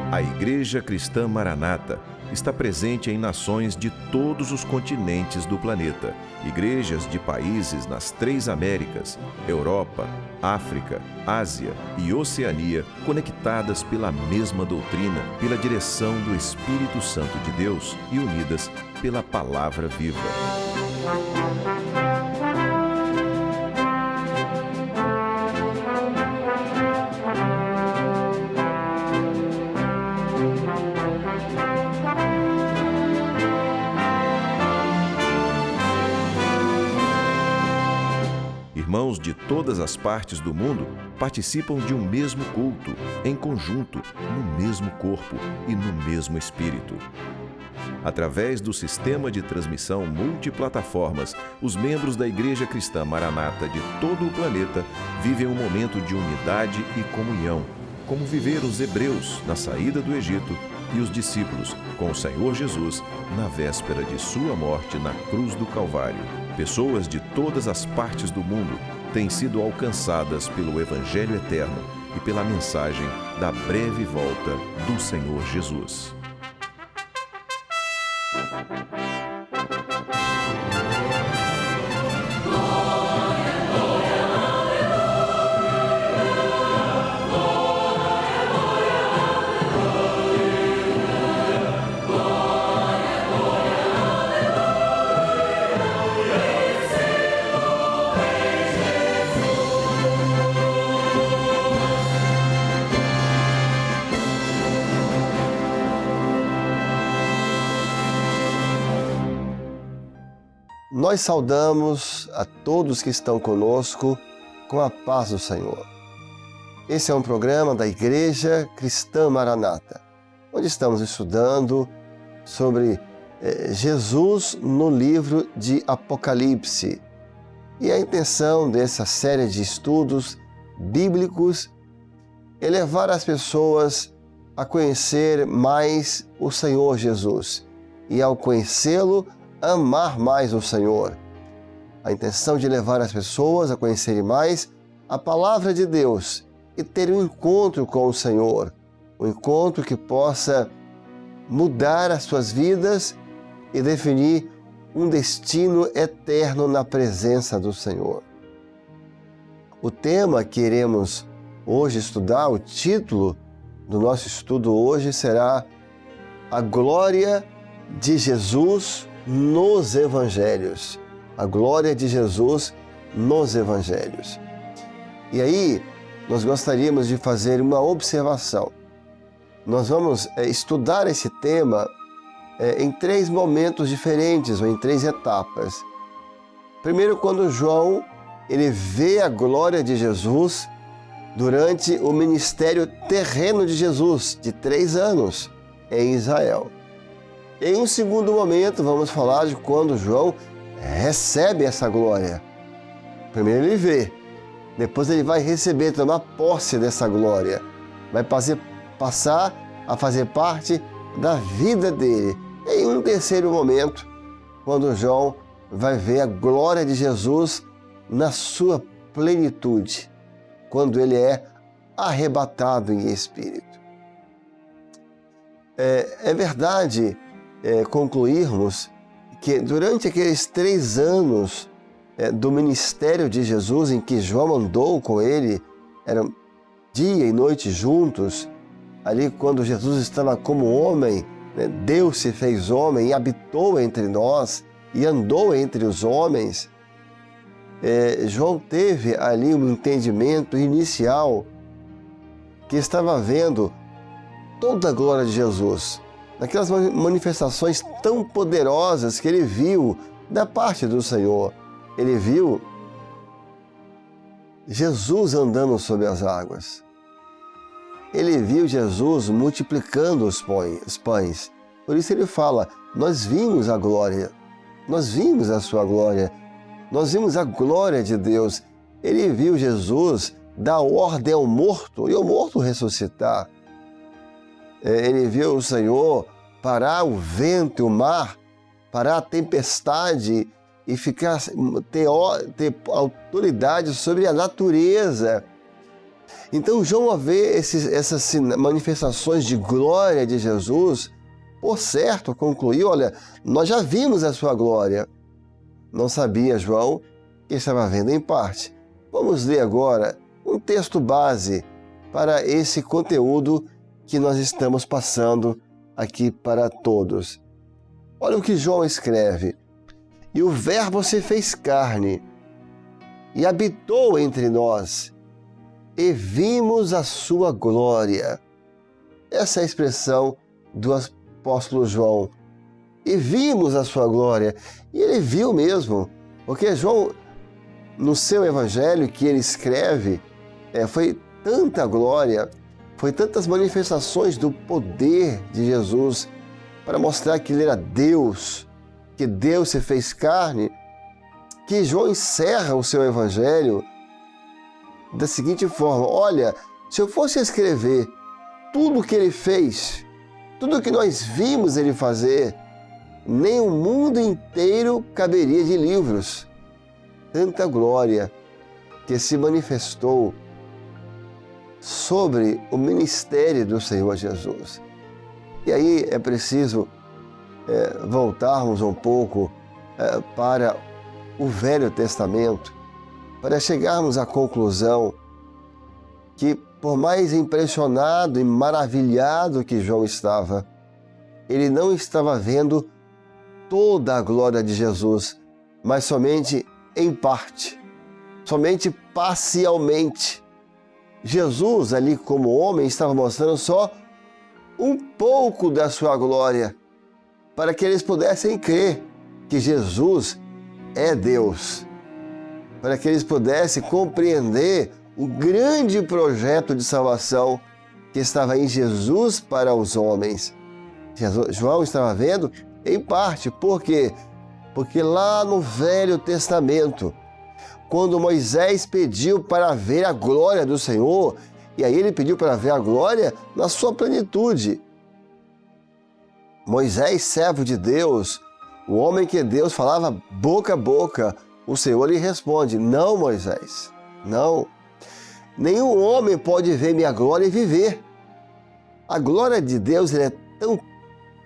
A Igreja Cristã Maranata está presente em nações de todos os continentes do planeta. Igrejas de países nas 3 Américas, Europa, África, Ásia e Oceania, conectadas pela mesma doutrina, pela direção do Espírito Santo de Deus e unidas pela Palavra Viva. Irmãos de todas as partes do mundo participam de um mesmo culto, em conjunto, no mesmo corpo e no mesmo espírito. Através do sistema de transmissão multiplataformas, os membros da Igreja Cristã Maranata de todo o planeta vivem um momento de unidade e comunhão, como viveram os hebreus na saída do Egito e os discípulos com o Senhor Jesus na véspera de sua morte na cruz do Calvário. Pessoas de todas as partes do mundo têm sido alcançadas pelo Evangelho eterno e pela mensagem da breve volta do Senhor Jesus. Nós saudamos a todos que estão conosco com a paz do Senhor. Esse é um programa da Igreja Cristã Maranata, onde estamos estudando sobre Jesus no livro de Apocalipse. E a intenção dessa série de estudos bíblicos é levar as pessoas a conhecer mais o Senhor Jesus e, ao conhecê-lo, amar mais o Senhor. A intenção de levar as pessoas a conhecerem mais a Palavra de Deus e ter um encontro com o Senhor, um encontro que possa mudar as suas vidas e definir um destino eterno na presença do Senhor. O tema que iremos hoje estudar, o título do nosso estudo hoje será A Glória de Jesus nos Evangelhos. A glória de Jesus nos Evangelhos. E aí, nós gostaríamos de fazer uma observação. Nós vamos estudar esse tema em 3 momentos diferentes, ou em 3 etapas. Primeiro, quando João ele vê a glória de Jesus durante o ministério terreno de Jesus, de 3 anos, em Israel. Em um segundo momento, vamos falar de quando João recebe essa glória. Primeiro ele vê, depois ele vai receber, tomar posse dessa glória. Vai passar a fazer parte da vida dele. Em um terceiro momento, quando João vai ver a glória de Jesus na sua plenitude, quando ele é arrebatado em espírito. É verdade concluirmos que durante aqueles 3 anos do ministério de Jesus, em que João andou com ele, eram dia e noite juntos, ali quando Jesus estava como homem, Deus se fez homem e habitou entre nós e andou entre os homens, João teve ali um entendimento inicial que estava vendo toda a glória de Jesus, naquelas manifestações tão poderosas que ele viu da parte do Senhor. Ele viu Jesus andando sobre as águas. Ele viu Jesus multiplicando os pães. Por isso ele fala, nós vimos a glória, nós vimos a sua glória, nós vimos a glória de Deus. Ele viu Jesus dar ordem ao morto e o morto ressuscitar. Ele viu o Senhor parar o vento e o mar, parar a tempestade e ter autoridade sobre a natureza. Então João, ao ver essas manifestações de glória de Jesus, por certo, concluiu, olha, nós já vimos a sua glória. Não sabia João que estava vendo em parte. Vamos ler agora um texto base para esse conteúdo que nós estamos passando aqui para todos. Olha o que João escreve. E o Verbo se fez carne e habitou entre nós, e vimos a sua glória. Essa é a expressão do apóstolo João. E vimos a sua glória. E ele viu mesmo, porque João, no seu evangelho que ele escreve, foi tanta glória, foi tantas manifestações do poder de Jesus para mostrar que ele era Deus, que Deus se fez carne, que João encerra o seu evangelho da seguinte forma: olha, se eu fosse escrever tudo o que ele fez, tudo o que nós vimos ele fazer, nem o mundo inteiro caberia de livros. Tanta glória que se manifestou sobre o ministério do Senhor Jesus. E aí é preciso voltarmos um pouco para o Velho Testamento, para chegarmos à conclusão que, por mais impressionado e maravilhado que João estava, ele não estava vendo toda a glória de Jesus, mas somente em parte, somente parcialmente. Jesus, ali como homem, estava mostrando só um pouco da sua glória, para que eles pudessem crer que Jesus é Deus, para que eles pudessem compreender o grande projeto de salvação que estava em Jesus para os homens. João estava vendo em parte. Por quê? Porque lá no Velho Testamento, quando Moisés pediu para ver a glória do Senhor, e aí ele pediu para ver a glória na sua plenitude. Moisés, servo de Deus, o homem que Deus falava boca a boca, o Senhor lhe responde: não, Moisés, não. Nenhum homem pode ver minha glória e viver. A glória de Deus é tão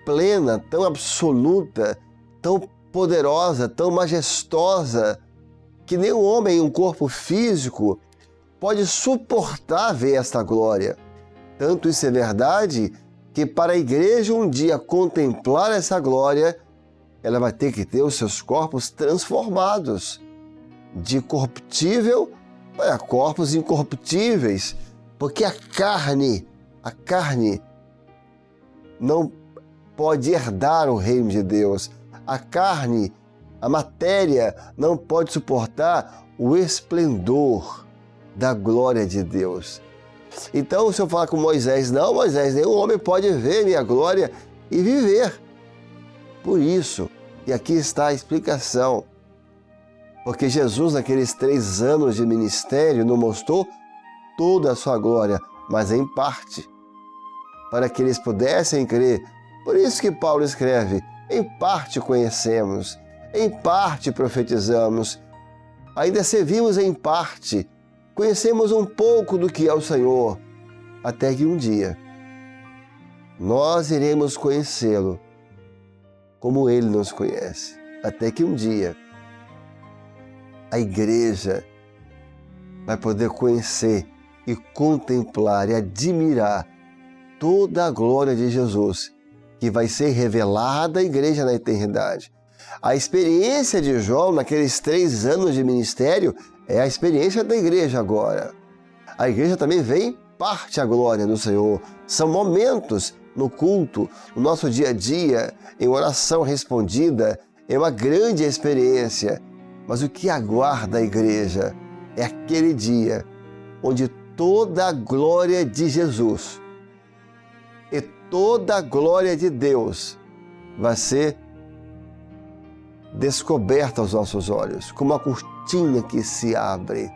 plena, tão absoluta, tão poderosa, tão majestosa, que nenhum homem em um corpo físico pode suportar ver esta glória. Tanto isso é verdade que para a igreja um dia contemplar essa glória, ela vai ter que ter os seus corpos transformados de corruptível para corpos incorruptíveis, porque a carne não pode herdar o reino de Deus. A carne, a matéria, não pode suportar o esplendor da glória de Deus. Então, se eu falar com Moisés: não, Moisés, nenhum homem pode ver minha glória e viver. Por isso, e aqui está a explicação, porque Jesus, naqueles 3 anos de ministério, não mostrou toda a sua glória, mas em parte, para que eles pudessem crer. Por isso que Paulo escreve: em parte conhecemos, em parte profetizamos, ainda servimos em parte, conhecemos um pouco do que é o Senhor, até que um dia nós iremos conhecê-lo como Ele nos conhece. Até que um dia a igreja vai poder conhecer e contemplar e admirar toda a glória de Jesus, que vai ser revelada à igreja na eternidade. A experiência de João naqueles 3 anos de ministério é a experiência da igreja agora. A igreja também vê em parte a glória do Senhor. São momentos no culto, no nosso dia a dia, em oração respondida, é uma grande experiência. Mas o que aguarda a igreja é aquele dia onde toda a glória de Jesus e toda a glória de Deus vai ser descoberta aos nossos olhos, como uma cortina que se abre,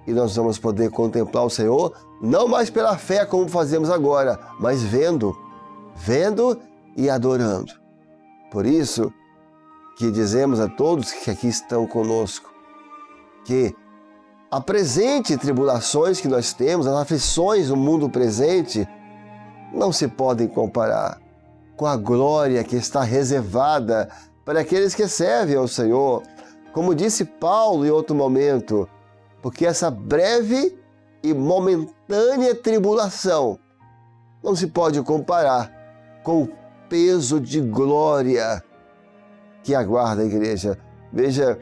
e nós vamos poder contemplar o Senhor, não mais pela fé como fazemos agora, mas vendo e adorando. Por isso que dizemos a todos que aqui estão conosco que a presente tribulações que nós temos, as aflições do mundo presente, não se podem comparar com a glória que está reservada para aqueles que servem ao Senhor. Como disse Paulo em outro momento, porque essa breve e momentânea tribulação não se pode comparar com o peso de glória que aguarda a igreja. Veja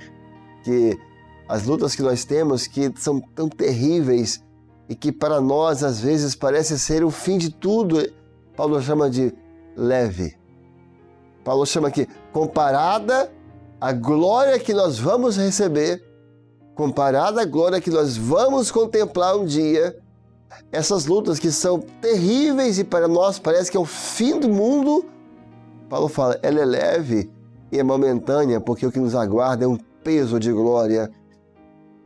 que as lutas que nós temos, que são tão terríveis e que para nós às vezes parece ser o fim de tudo, Paulo chama de leve. Paulo chama que comparada à glória que nós vamos receber, comparada à glória que nós vamos contemplar um dia, essas lutas que são terríveis e para nós parece que é o fim do mundo, Paulo fala, ela é leve e é momentânea, porque o que nos aguarda é um peso de glória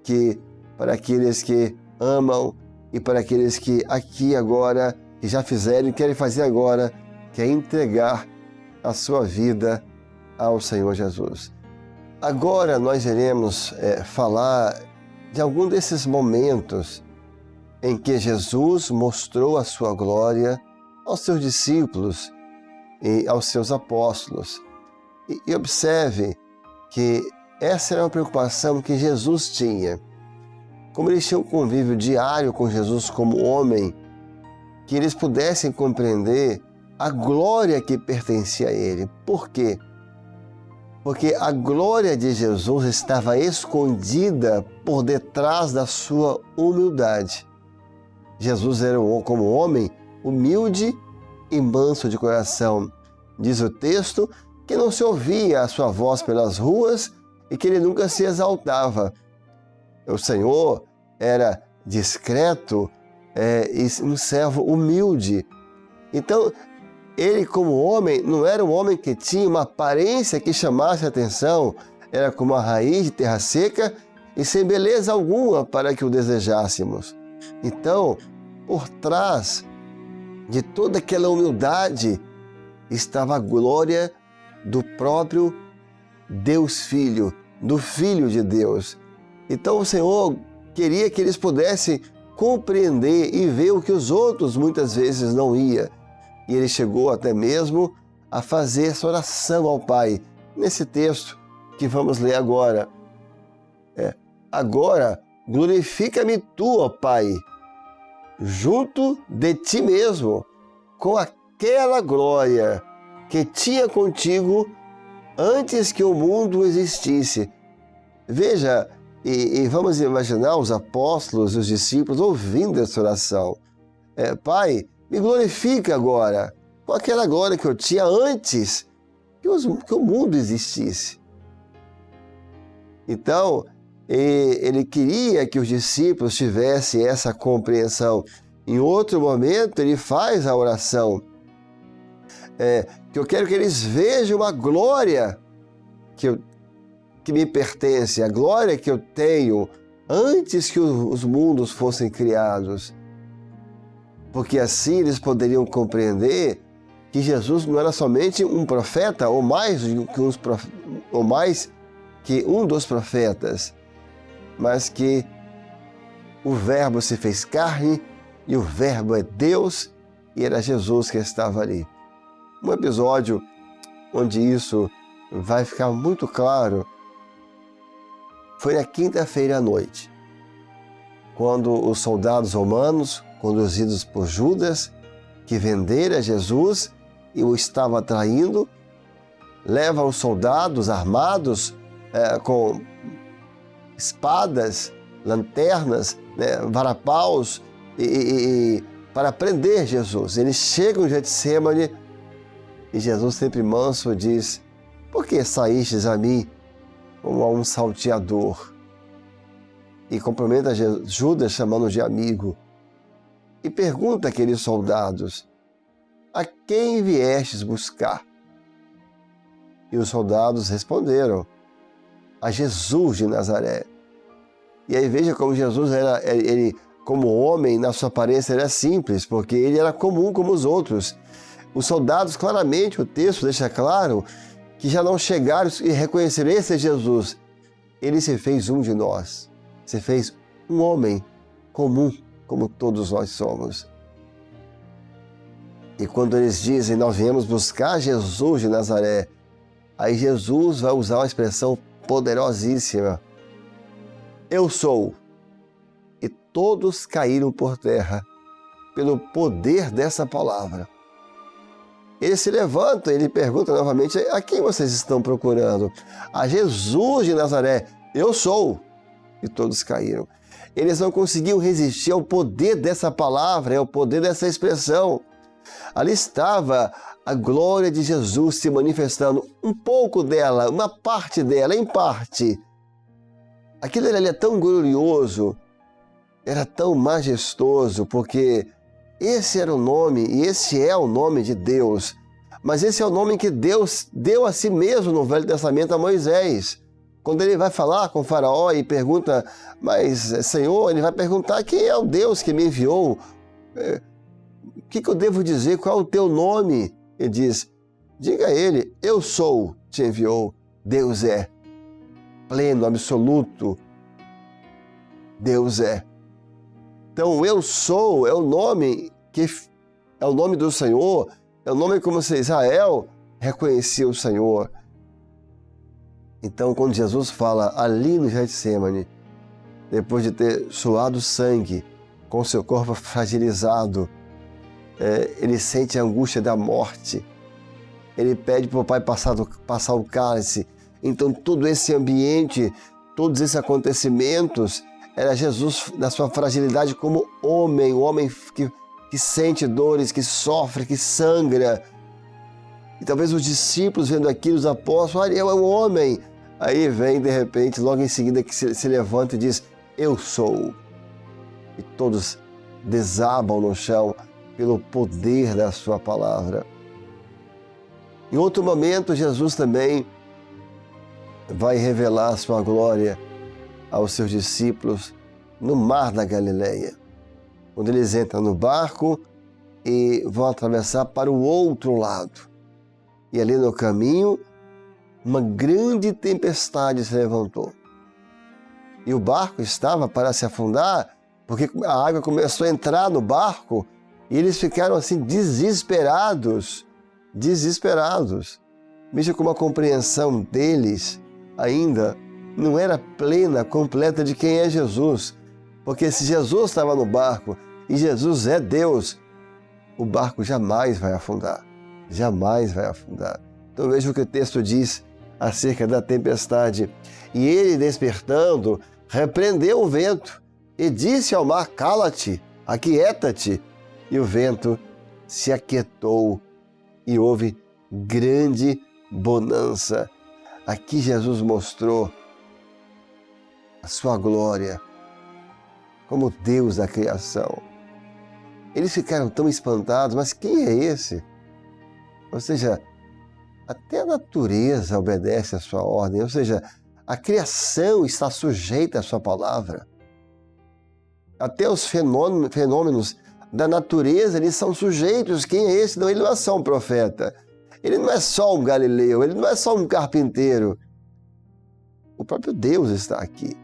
que para aqueles que amam e para aqueles que aqui agora, que já fizeram e querem fazer agora, que é entregar a sua vida ao Senhor Jesus. Agora nós iremos falar de algum desses momentos em que Jesus mostrou a sua glória aos seus discípulos e aos seus apóstolos. E observe que essa era uma preocupação que Jesus tinha. Como eles tinham um convívio diário com Jesus como homem, que eles pudessem compreender a glória que pertencia a Ele. Por quê? Porque a glória de Jesus estava escondida por detrás da sua humildade. Jesus era, como homem, humilde e manso de coração. Diz o texto que não se ouvia a sua voz pelas ruas e que ele nunca se exaltava. O Senhor era discreto e um servo humilde. Então, ele como homem não era um homem que tinha uma aparência que chamasse a atenção, era como a raiz de terra seca e sem beleza alguma para que o desejássemos. Então, por trás de toda aquela humildade estava a glória do próprio Deus Filho, do Filho de Deus. Então o Senhor queria que eles pudessem compreender e ver o que os outros muitas vezes não iam. E ele chegou até mesmo a fazer essa oração ao Pai, nesse texto que vamos ler agora. Agora, glorifica-me tu, ó Pai, junto de ti mesmo, com aquela glória que tinha contigo antes que o mundo existisse. Veja, e vamos imaginar os apóstolos e os discípulos ouvindo essa oração. Pai, me glorifica agora, com aquela glória que eu tinha antes que o mundo existisse. Então, ele queria que os discípulos tivessem essa compreensão. Em outro momento, ele faz a oração, que eu quero que eles vejam a glória que me pertence, a glória que eu tenho antes que os mundos fossem criados. Porque assim eles poderiam compreender que Jesus não era somente um profeta, ou mais que um dos profetas, mas que o Verbo se fez carne e o Verbo é Deus e era Jesus que estava ali. Um episódio onde isso vai ficar muito claro foi na quinta-feira à noite, quando os soldados romanos, conduzidos por Judas, que vendera Jesus e o estava traindo, levam os soldados armados com espadas, lanternas, varapaus, para prender Jesus. Eles chegam em Getsêmani e Jesus, sempre manso, diz: por que saístes a mim como a um salteador? E cumprimenta Judas chamando de amigo. E pergunta àqueles soldados: a quem viestes buscar? E os soldados responderam: a Jesus de Nazaré. E aí veja como Jesus ele como homem, na sua aparência era simples, porque ele era comum como os outros. Os soldados, claramente, o texto deixa claro que já não chegaram e reconheceram: esse é Jesus. Ele se fez um de nós, se fez um homem comum, como todos nós somos. E quando eles dizem, nós viemos buscar Jesus de Nazaré, aí Jesus vai usar uma expressão poderosíssima. Eu sou. E todos caíram por terra pelo poder dessa palavra. Ele se levanta, ele pergunta novamente, a quem vocês estão procurando? A Jesus de Nazaré. Eu sou. E todos caíram. Eles não conseguiam resistir ao poder dessa palavra, ao poder dessa expressão. Ali estava a glória de Jesus se manifestando, um pouco dela, uma parte dela, em parte. Aquilo ali é tão glorioso, era tão majestoso, porque esse era o nome, e esse é o nome de Deus. Mas esse é o nome que Deus deu a si mesmo no Velho Testamento a Moisés. Quando ele vai falar com o faraó e pergunta, mas Senhor, ele vai perguntar quem é o Deus que me enviou? O que eu devo dizer? Qual é o teu nome? Ele diz, diga a ele, eu sou, te enviou. Deus é. Pleno, absoluto. Deus é. Então, eu sou é o nome que é o nome do Senhor, é o nome como se Israel reconhecia o Senhor. Então, quando Jesus fala ali no Getsêmani, depois de ter suado sangue, com seu corpo fragilizado, ele sente a angústia da morte. Ele pede para o Pai passar o cálice. Então, todo esse ambiente, todos esses acontecimentos, era Jesus na sua fragilidade como homem, o homem que sente dores, que sofre, que sangra. E talvez os discípulos vendo aquilo, os apóstolos, Ariel é um homem. Aí vem, de repente, logo em seguida, que se levanta e diz, eu sou. E todos desabam no chão pelo poder da sua palavra. Em outro momento, Jesus também vai revelar a sua glória aos seus discípulos no mar da Galileia, quando eles entram no barco e vão atravessar para o outro lado. E ali no caminho, uma grande tempestade se levantou. E o barco estava para se afundar, porque a água começou a entrar no barco e eles ficaram assim desesperados. Veja como a compreensão deles ainda não era plena, completa de quem é Jesus. Porque se Jesus estava no barco e Jesus é Deus, o barco jamais vai afundar. Jamais vai afundar. Então veja o que o texto diz acerca da tempestade. E ele, despertando, repreendeu o vento e disse ao mar, cala-te, aquieta-te. E o vento se aquietou e houve grande bonança. Aqui Jesus mostrou a sua glória como Deus da criação. Eles ficaram tão espantados, mas quem é esse? Ou seja, até a natureza obedece à sua ordem, ou seja, a criação está sujeita à sua palavra. Até os fenômenos da natureza, eles são sujeitos. Quem é esse? Não, ele não é só um profeta. Ele não é só um galileu, ele não é só um carpinteiro. O próprio Deus está aqui.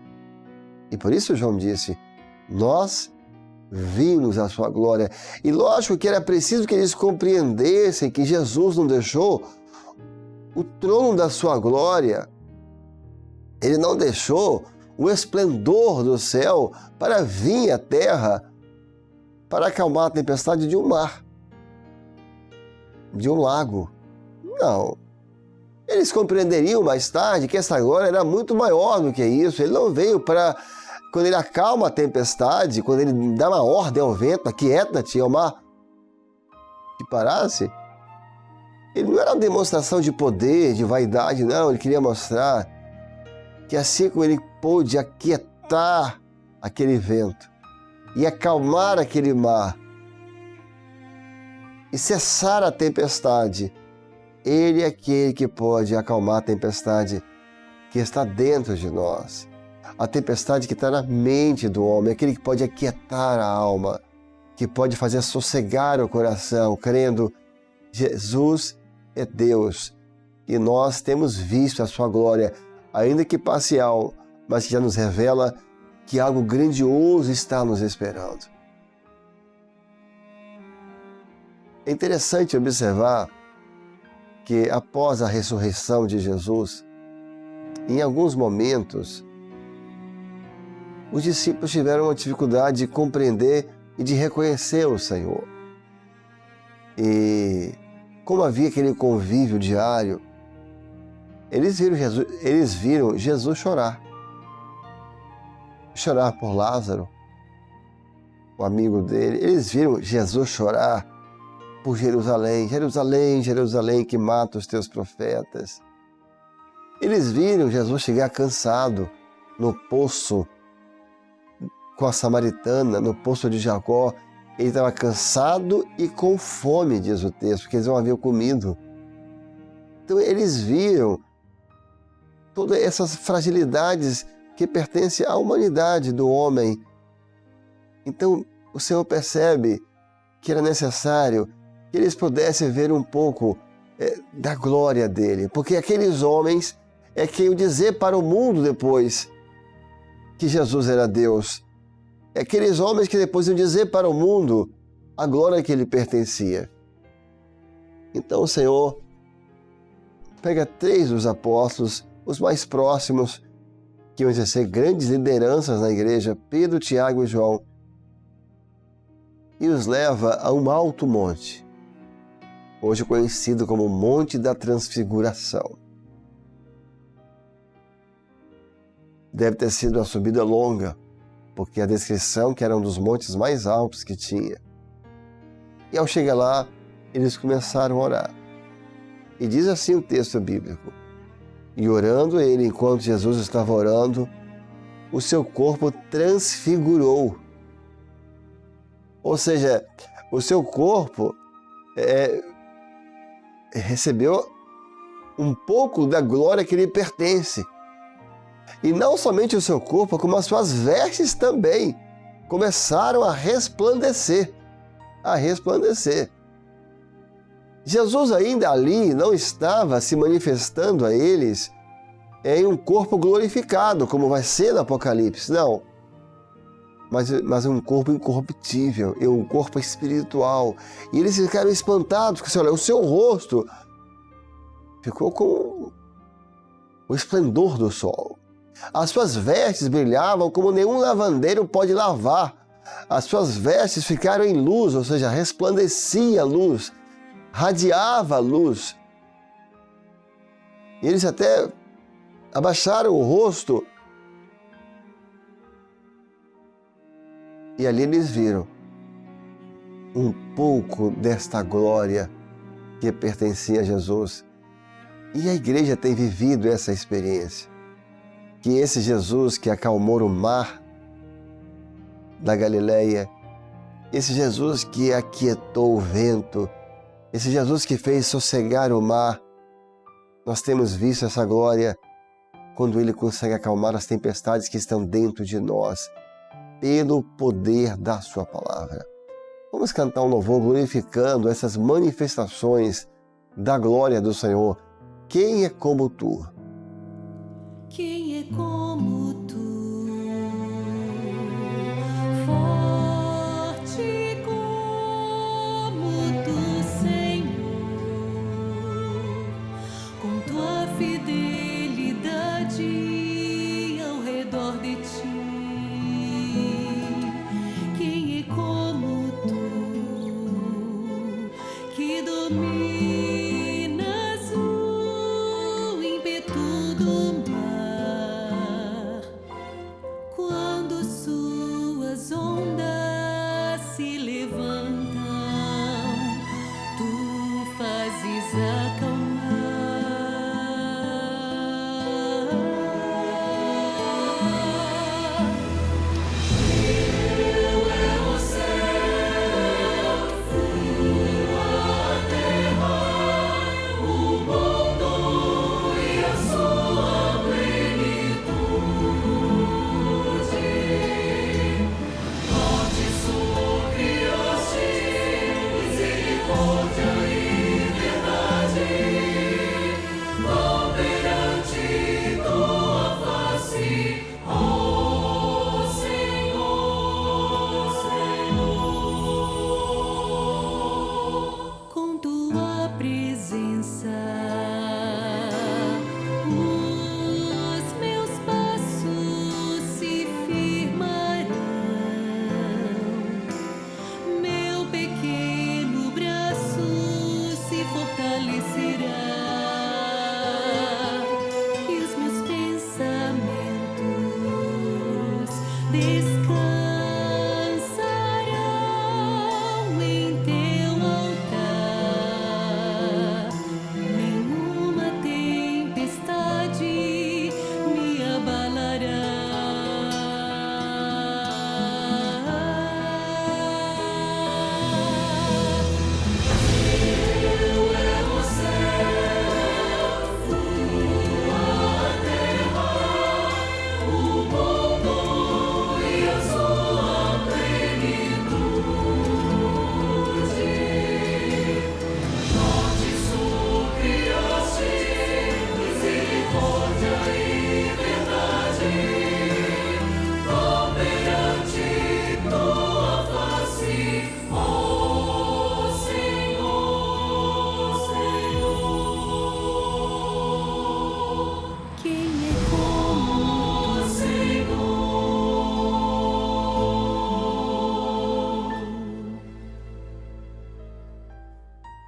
E por isso João disse, nós vimos a sua glória. E lógico que era preciso que eles compreendessem que Jesus não deixou o trono da sua glória. Ele não deixou o esplendor do céu para vir à terra, para acalmar a tempestade de um mar, de um lago. Não. Eles compreenderiam mais tarde que essa glória era muito maior do que isso. Ele não veio para, quando ele acalma a tempestade, quando ele dá uma ordem ao vento, aquieta-te ao mar, que parasse. Ele não era uma demonstração de poder, de vaidade, não. Ele queria mostrar que assim como ele pôde aquietar aquele vento e acalmar aquele mar e cessar a tempestade, ele é aquele que pode acalmar a tempestade que está dentro de nós. A tempestade que está na mente do homem, aquele que pode aquietar a alma, que pode fazer sossegar o coração, crendo Jesus é Deus e nós temos visto a sua glória, ainda que parcial, mas que já nos revela que algo grandioso está nos esperando. É interessante observar que após a ressurreição de Jesus, em alguns momentos, os discípulos tiveram uma dificuldade de compreender e de reconhecer o Senhor. E como havia aquele convívio diário, eles viram Jesus chorar. Chorar por Lázaro, o amigo dele. Eles viram Jesus chorar por Jerusalém. Jerusalém, Jerusalém, que mata os teus profetas. Eles viram Jesus chegar cansado no poço com a samaritana, no poço de Jacó. Ele estava cansado e com fome, diz o texto, porque eles não haviam comido. Então eles viram todas essas fragilidades que pertencem à humanidade do homem. Então o Senhor percebe que era necessário que eles pudessem ver um pouco da glória dele, porque aqueles homens é que iam dizer para o mundo depois que Jesus era Deus. Aqueles homens que depois iam dizer para o mundo a glória que ele pertencia. Então o Senhor pega 3 dos apóstolos, os mais próximos, que iam exercer grandes lideranças na igreja, Pedro, Tiago e João, e os leva a um alto monte, hoje conhecido como Monte da Transfiguração. Deve ter sido uma subida longa, porque a descrição que era um dos montes mais altos que tinha. E ao chegar lá, eles começaram a orar. E diz assim o texto bíblico: e orando ele, enquanto Jesus estava orando, o seu corpo transfigurou. Ou seja, o seu corpo recebeu um pouco da glória que lhe pertence. E não somente o seu corpo, como as suas vestes também começaram a resplandecer. Jesus ainda ali não estava se manifestando a eles em um corpo glorificado, como vai ser no Apocalipse, não. Mas um corpo incorruptível, um corpo espiritual. E eles ficaram espantados, porque olha, o seu rosto ficou com o esplendor do sol. As suas vestes brilhavam como nenhum lavandeiro pode lavar. As suas vestes ficaram em luz, ou seja, resplandecia a luz, radiava a luz. E eles até abaixaram o rosto. E ali eles viram um pouco desta glória que pertencia a Jesus. E a igreja tem vivido essa experiência. Que esse Jesus que acalmou o mar da Galileia, esse Jesus que aquietou o vento, esse Jesus que fez sossegar o mar, nós temos visto essa glória quando ele consegue acalmar as tempestades que estão dentro de nós, pelo poder da sua palavra. Vamos cantar um louvor glorificando essas manifestações da glória do Senhor. Quem é como tu? Quem é como tu, forte como tu, Senhor, com tua fidelidade ao redor de ti. Quem é como tu, que dominas o ímpeto do mar, fortalecerá e os meus pensamentos descansarão em teu altar. Nenhuma tempestade me abalará.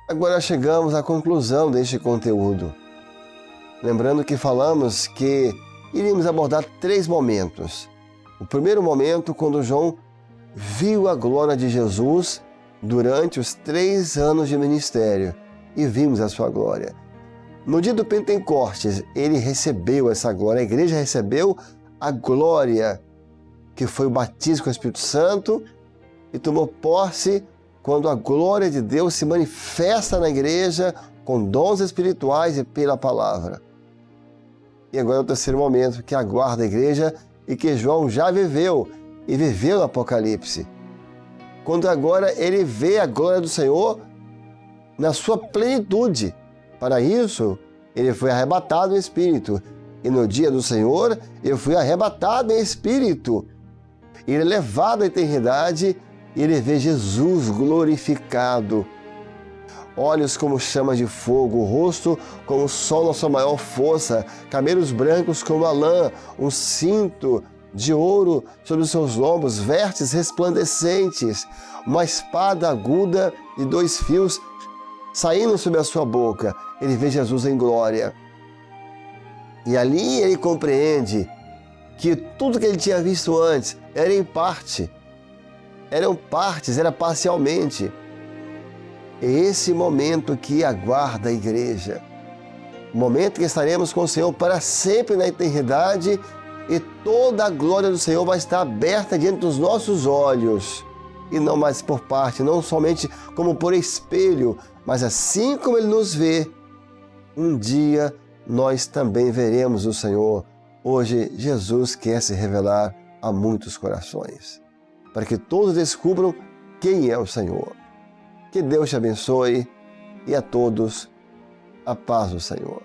Agora chegamos à conclusão deste conteúdo. Lembrando que falamos que iríamos abordar 3 momentos. O primeiro momento, quando João viu a glória de Jesus durante os 3 anos de ministério e vimos a sua glória. No dia do Pentecostes, ele recebeu essa glória, a igreja recebeu a glória, que foi o batismo com o Espírito Santo, e tomou posse quando a glória de Deus se manifesta na igreja com dons espirituais e pela palavra. E agora é o terceiro momento que aguarda a igreja e que João já viveu e viveu no Apocalipse. Quando agora ele vê a glória do Senhor na sua plenitude. Para isso, ele foi arrebatado em espírito. E no dia do Senhor, eu fui arrebatado em espírito. Ele é levado à eternidade e ele vê Jesus glorificado. Olhos como chamas de fogo, o rosto como o sol na sua maior força, cabelos brancos como a lã, um cinto de ouro sobre os seus lombos, vestes resplandecentes, uma espada aguda de 2 fios saindo sobre a sua boca. Ele vê Jesus em glória. E ali ele compreende que tudo que ele tinha visto antes era em parte, eram partes, era parcialmente. É esse momento que aguarda a igreja. O momento que estaremos com o Senhor para sempre na eternidade e toda a glória do Senhor vai estar aberta diante dos nossos olhos. E não mais por parte, não somente como por espelho, mas assim como Ele nos vê, um dia nós também veremos o Senhor. Hoje, Jesus quer se revelar a muitos corações, para que todos descubram quem é o Senhor. Que Deus te abençoe e a todos a paz do Senhor.